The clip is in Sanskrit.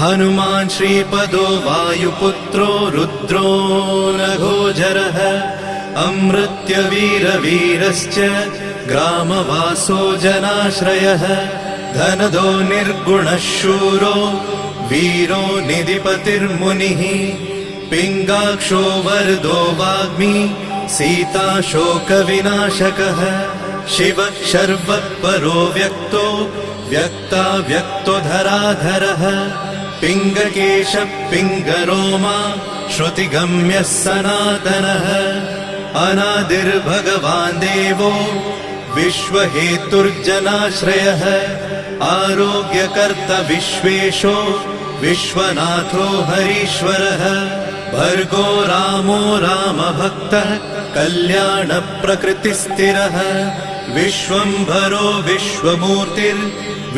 हनुमान् श्रीपदो वायुपुत्रो रुद्रो नघोजरः अमृत्यवीरवीरश्च ग्रामवासो जनाश्रयः धनदो निर्गुणः शूरो वीरो निधिपतिर्मुनिः पिङ्गाक्षो वरदो वाग्मी सीता शोकविनाशकः शिवः शर्वः परो व्यक्तो व्यक्तो धराधरः पिङ्गकेशः पिङ्गरोमा श्रुतिगम्यः सनातनः अनादिर्भगवान् देवो विश्वहेतुर्जनाश्रयः आरोग्यकर्ता विश्वेशो विश्वनाथो हरीश्वरः भर्गो रामो रामभक्तः कल्याणप्रकृतिस्थिरः विश्वम्भरो विश्वमूर्तिर्